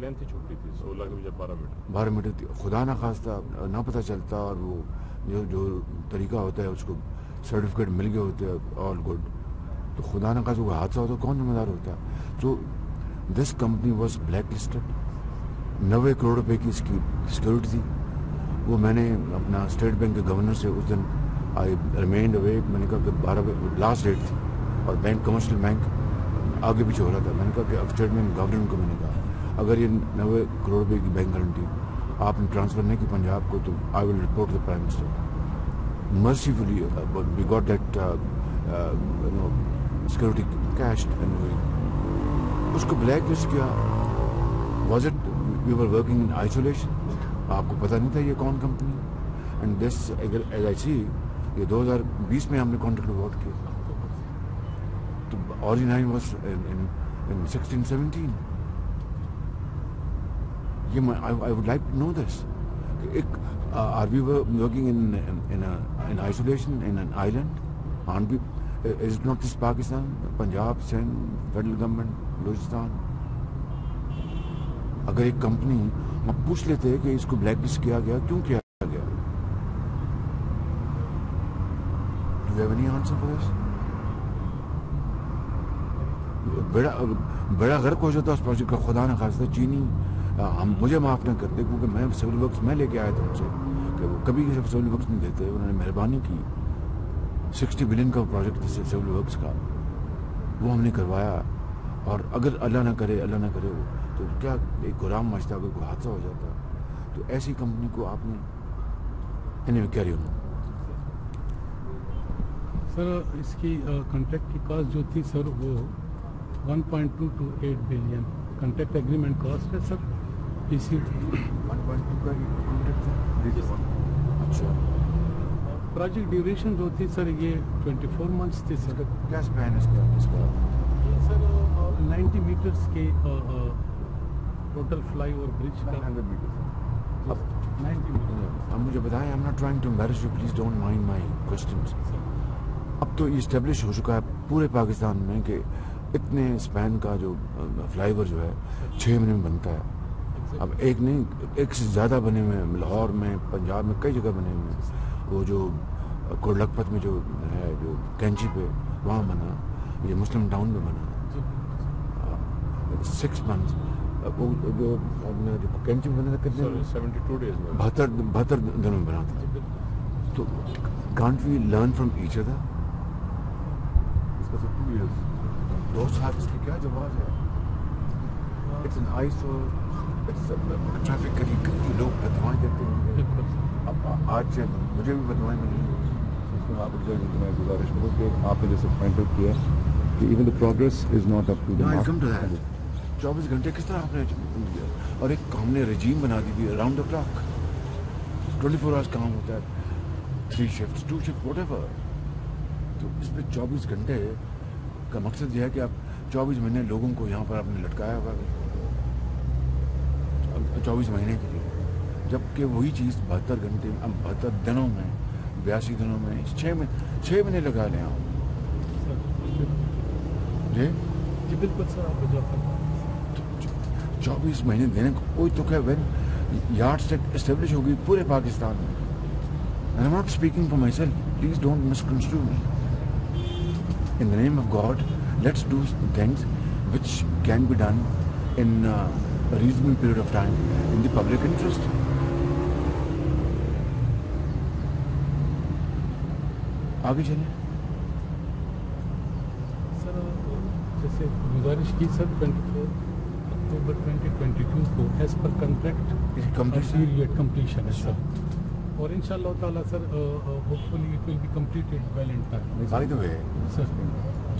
Length ہی چھوٹی تھی 16 کے بجائے 12 میٹر تھی. خدا نہ خواستہ نہ پتہ چلتا اور وہ جو طریقہ ہوتا ہے اس کو سرٹیفکیٹ مل گئے ہوتے ہیں آل گڈ, تو خدا نہ خواستہ وہ حادثہ ہوتا کون ذمہ دار ہوتا. So this company was blacklisted. 90 crore روپے کی اس کی سیکورٹی تھی. وہ میں نے اپنا اسٹیٹ بینک کے گورنر سے اس دن آئی ریمینڈ اوے, میں نے کہا کہ 12 لاسٹ ڈیٹ تھی اور بینک کمرشل بینک آگے پیچھے ہو رہا تھا. میں نے کہا کہ اسٹیٹ بینک گورنر کو میں نے کہا اگر یہ 90 کروڑ روپے کی بینک گارنٹی آپ نے ٹرانسفر نہیں کی پنجاب کو تو I will report the prime minister. Mercifully we got that security cash. اس کو بلیک لسٹ کیا. Was it we were working in isolation, آپ کو پتہ نہیں تھا یہ کون کمپنی. And this as I see یہ 2020 میں ہم نے کانٹریکٹ اوارڈ کیا تو origin was in 16-17. I would like to know this. Are we working in isolation in an island? Aren't we? Is it not this Pakistan, Punjab, Sindh, federal government, Balochistan? اگر ایک company ہم پوچھ لیتے کہ اس کو blacklist کیا گیا کیوں کیا گیا. Do you have any answer for this? بڑا غرق ہو جاتا اس پروجیکٹ کا. خدا نہ خواستہ چینی ہم مجھے معاف نہ کرتے کیونکہ میں سول ورکس میں لے کے آیا تھا ان سے کہ وہ کبھی سول ورکس نہیں دیتے. انہوں نے مہربانی کی. 60 بلین کا پروجیکٹ تھا سول ورکس کا, وہ ہم نے کروایا. اور اگر اللہ نہ کرے تو کیا ایک غلام مچتا اگر کوئی حادثہ ہو جاتا تو ایسی کمپنی کو آپ نے کیری آن. سر اس کی کانٹریکٹ کی کاسٹ جو تھی سر وہ 1.228 بلین کانٹریکٹ ایگریمنٹ کاسٹ ہے سر. اسی 1.2 کا کانٹریکٹ تھا. اچھا پروجیکٹ ڈیوریشن جو تھی سر یہ 24 منتھس تھی سر. کیا اسپین اس کا یہ سر 90 میٹرس کے ٹوٹل فلائی اوور برج کا 100 میٹر. 90 میٹر. اب مجھے بتائیں, I am not trying to embarrass you, please don't mind my questions. اب تو یہ اسٹیبلش ہو چکا ہے پورے پاکستان میں کہ اتنے اسپین کا جو فلائی اوور جو ہے 6 مہینے میں بنتا ہے. اب ایک نہیں, ایک سے زیادہ بنے ہوئے ہیں. لاہور میں, پنجاب میں کئی جگہ بنے ہوئے ہیں. وہ جو کوٹ لکھپت میں جو ہے جو کینچی پہ وہاں بنا, یہ مسلم ٹاؤن میں بنا 6 months. وہ کینچی میں بنا تھا کتنے 72 days میں 72 دنوں میں بنا تھا. تو can't we learn from each other. اس کا 2 years 2 سال اس کی کیا جواز ہے. اٹس این آئس ٹریفک کری لوگ بدوائیں دیتے ہیں. اب آج مجھے بھی بدوائیں ملی. اس میں آپ کو میں گزارش کروں کہ آپ نے جیسے پوائنٹ آؤٹ کیا کہ even the progress is not up to the 24 گھنٹے کس طرح آپ نے دیا. اور ایک ہم نے رجیم بنا دی تھی اراؤنڈ دا کلاک 24 hours کام ہوتا ہے. 3 shifts 2 shifts واٹ ایور. تو اس میں 24 گھنٹے کا مقصد یہ ہے کہ آپ 24 مہینے لوگوں کو یہاں پر آپ نے لٹکایا ہوا 24 مہینے کے لیے, جبکہ وہی چیز 72 گھنٹے 72 دنوں میں 82 دنوں میں 6 مہینے لگا لیں آپ. جی بالکل سر آپ وجہ فرمائیں. 24 مہینے دینے کو کوئی تو کہ وین یارڈ اسٹیک اسٹیبلش ہوگی پورے پاکستان میں. And I'm not speaking for myself. Please don't misconstrue me. In the name of God, let's do things which can be done in a reasonable period of time in the public interest. آگے چلیں. سر جیسے گزارش کی سر 24 اکتوبر 2022 کو as per contract completion ہے سر. اور ان شاء اللہ تعالیٰ sir hopefully it will be completed well in time. By the way sir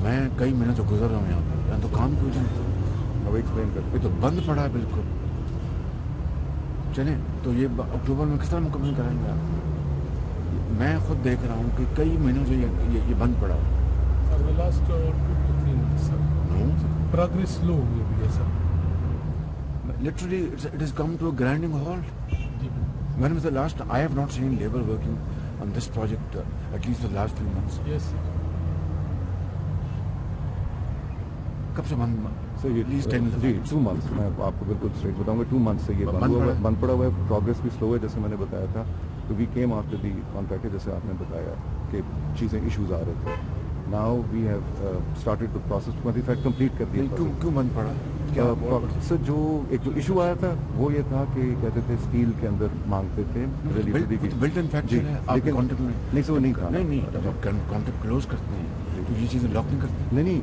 میں کئی مہینوں سے گزر رہا ہوں یہاں پہ, یہاں تو کام کیوں نہیں. اب ایکسپلین کرتے یہ تو بند پڑا ہے بالکل. چلیں تو یہ اکتوبر میں کس طرح مکمل کرائیں گے آپ. میں خود دیکھ رہا ہوں کہ کئی مہینوں سے یہ بند پڑا ہے. Sir last 2 to 3 months sir progress slow ہوئی ہے سر. Literally it has come to a grinding halt. When was the last time? I have not seen labor working on this project at least for the last 3 months. Yes sir. کب سے بند سر یہ Please tell me the G facts. 2 months میں آپ کو بالکل street بتاؤں گا. 2 months سے یہ بند پڑا ہوا ہے. پروگریس بھی سلو ہے جیسے میں نے بتایا تھا. تو we came after the contractor جیسے آپ نے بتایا کہ چیزیں ایشوز آ رہے تھے. Now we have started the process. In fact complete کر دیا. کیوں بند پڑا؟ کیا سر جو ایک جو ایشو آیا تھا وہ یہ تھا کہ کہتے تھے اسٹیل کے اندر مانگتے تھے بلٹ اینڈ فیکچر ہے آپ کے کانٹریکٹ میں. نہیں سر وہ نہیں تھا. نہیں جب آپ کانٹریکٹ کلوز کرتے ہیں تو یہ چیزیں لاک نہیں کرتے. نہیں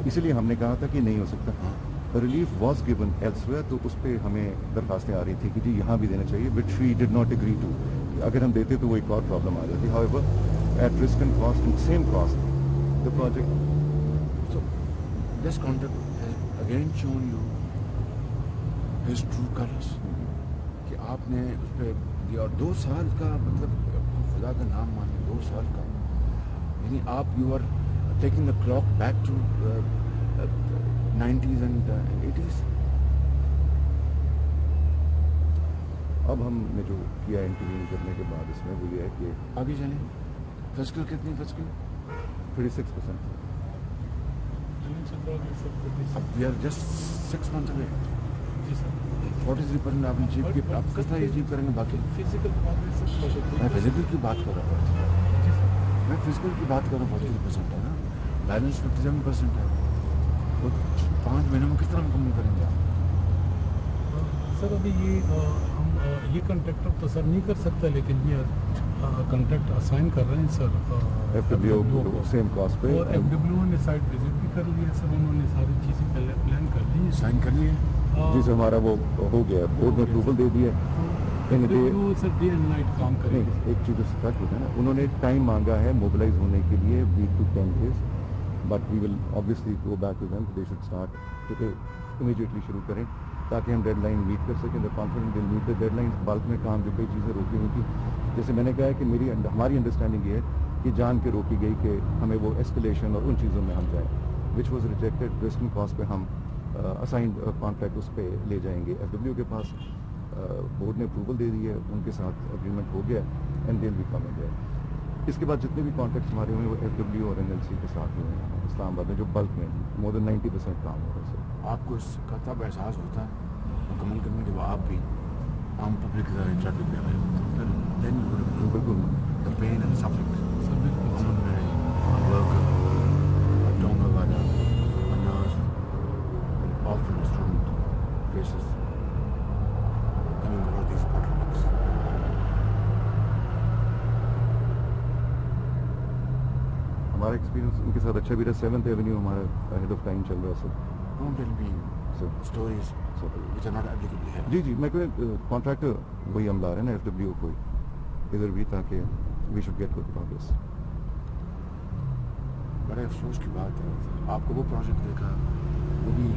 اسی لیے ہم نے کہا تھا کہ نہیں ہو سکتا. ریلیف واز گیون ایلسویئر تو اس پہ ہمیں درخواستیں آ رہی تھیں کہ جی یہاں بھی دینا چاہیے but she did not agree to. اگر ہم دیتے تو وہ ایک اور پرابلم آ جاتی. However at risk and cost same cost the project. So this contract has again shown you his true colours کہ آپ نے اس پہ دیا. اور 2 سال کا مطلب خدا کا نام مانے 2 سال کا یعنی آپ you are taking the clock back to 90s and 80s. اب ہم نے جو کیا انٹرویو کرنے کے بعد اس میں وہ یہ ہے کہ آگے چلیں. فزیکل کتنی فزیکل 36%. اب we are just 6 months away. جی سر 43% آپ نے اچیو کیا. آپ کس طرح اچیو کریں گے باقی؟ میں فزیکل کی بات کر رہا ہوں. میں فزیکل کی بات کر رہا ہوں. 43% ہے نا. بیلنس 57% ہے. 5 مہینوں میں کس طرح مکمل کریں گے آپ؟ سر ابھی ہم یہ کنٹریکٹر تو سر نہیں کر سکتا لیکن یہ کنٹریکٹ اسائن کر رہے ہیں سر ایف ڈبلیو کو سیم کاسٹ پہ. اور ایف ڈبلیو نے سائٹ وزٹ بھی کر لیا سر. انہوں نے ساری چیزیں پلان کر لی ہیں. سائن کر لیے جی سر ہمارا وہ ہو گیا. بورڈ نے اپروول دے دیا. سر ڈے اینڈ نائٹ کام کریں گے. ایک چیز اس فیکٹ ہوتا ہے نا انہوں نے ٹائم مانگا ہے موبلائز ہونے کے لیے 8 to 10 days. But we will obviously go back to them. They should start today immediately شروع کریں تاکہ ہم ڈیڈ لائن میٹ کر سکیں. Confident will meet the deadline. Bulk میں کام جو کئی چیزیں روکی ہوئی تھی جیسے میں نے کہا ہے کہ ہماری انڈرسٹینڈنگ یہ ہے کہ جان کے روکی گئی کہ ہمیں وہ ایسکلیشن اور ان چیزوں میں ہم جائیں which was rejected. Risk and cost پہ ہم اسائنڈ کانٹریکٹ اس پہ لے جائیں گے. ایف ڈبلیو کے پاس بورڈ نے اپروول دے دی ہے. ان کے ساتھ اگریمنٹ ہو گیا اینڈ دل بھی کمنگ ہے. اس کے بعد جتنے بھی کانٹریکٹس ہمارے ہوئے وہ ایف ڈبلیو اور این ایل سی کے ساتھ ہوئے ہیں اسلام آباد میں جو بلک میں مور دین 90% کام ہو رہا ہے. سر آپ کو اس کا تب احساس ہوتا ہے مکمل کرنے کے بعد آپ بھی عام پبلک کے ساتھ انٹریکٹ میں آئے ہوتے ہیں دین بالکل the pain and suffering sir بالکل ڈونگا والا اناز after student fees coming over these پاٹرنکس. ہمارا ایکسپیرینس ان کے ساتھ اچھا بھی رہا. 7th ایونیو ہمارا ہیڈ آف ٹائم چل رہا ہے. سر Don't tell me stories which are not applicable here. جی میں کوئی کانٹریکٹر وہی ہم لا رہے ہیں نا ایف ڈبلیو کوئی ادھر بھی تاکہ we should get good progress. بڑے افسوس کی بات ہے آپ کو وہ پروجیکٹ دیکھا وہ بھی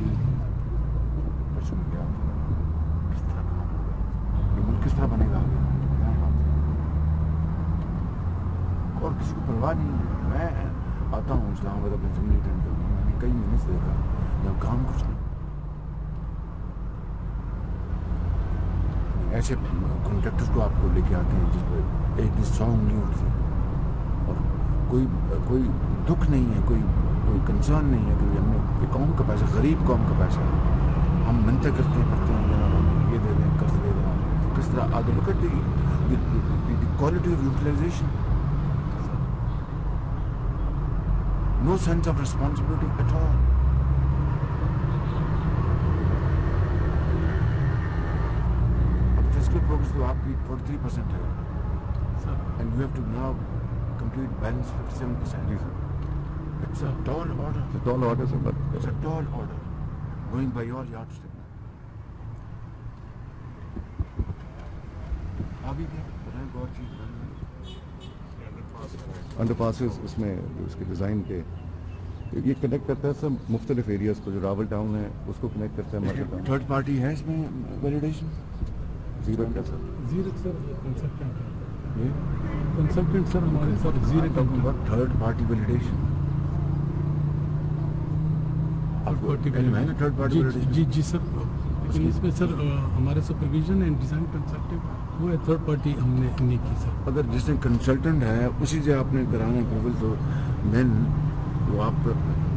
پرسوں میں گیا. کس طرح کام ہوگا یہ ملک کس طرح بنے گا اور کسی کو پرواہ نہیں ہے. میں آتا ہوں اسلام آباد اپنے فیملی اٹینڈ کرتا ہوں. میں نے کئی مہینے سے دیکھا جب کام کچھ نہیں. ایسے کانٹریکٹرز کو آپ کو لے کے آتے ہیں جس پہ ایک بھی سانگ نہیں اٹھتی اور کوئی دکھ نہیں ہے, کوئی کنسرن نہیں ہے کہ ہم نے قوم کا پیسہ, غریب قوم کا پیسہ ہم منتیں کرتے ہیں جناب یہ دے دیں قرض دے دیں. کس طرح آگے look at the quality of utilisation. No sense of responsibility at all. اب physical progress تو آپ کی 43% ہے and you have to now complete balance 57%. جی sir It's a tall order. Tall order sir but It's a tall order going by your yardstick. آگے کیا بتائیں کوئی اور چیز انڈر پاسز اس میں جو اس کے ڈیزائن کے یہ کنیکٹ کرتا ہے سر مختلف ایریاز کو. جو راول ٹاؤن ہے اس کو کنیکٹ کرتا ہے مارکیٹ ٹاؤن. تھرڈ پارٹی ہے اس میں ویلیڈیشن زیرو کیا سر زیرک سر کنسلٹنٹ ہے. کنسلٹنٹ سر ہمارے ساتھ زیرک third party validation. Third party جی سر. لیکن اس میں سر ہمارے سپرویژن اینڈ ڈیزائن کنسلٹنٹ وہ ہے تھرڈ پارٹی ہم نے نہیں کی سر. اگر جس نے کنسلٹنٹ ہے اسی سے آپ نے کرانا اپروول تو دین وہ آپ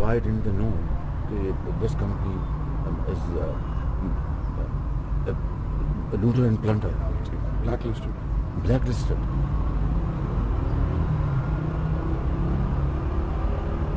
Why didn't they know that this company is a looter and plunderer? Blacklisted.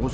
2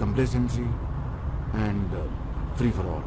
complacency and free for all.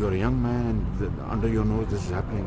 you're a young man and under your nose this is happening.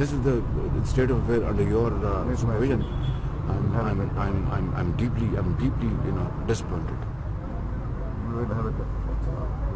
this is the state of affair under your supervision. I'm deeply disappointed.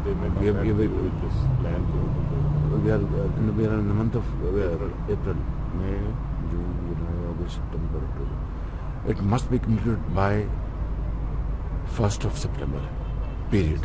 we are in the month of April, May, June, July, August, September, October. It must be completed by 1st of September. Period.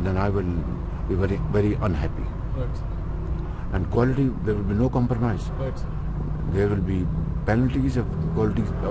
then I will be very very unhappy. Right. And quality there will be no compromise. Right, sir. There will be penalties of quality.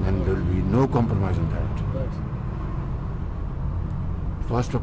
then there will be no compromise on that. Right. 1st of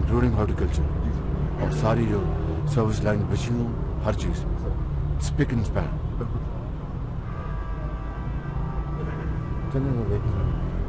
Including horticulture. اور ساری جو service line بچی ہوں ہر چیز spick and Spain چلیں دیکھیں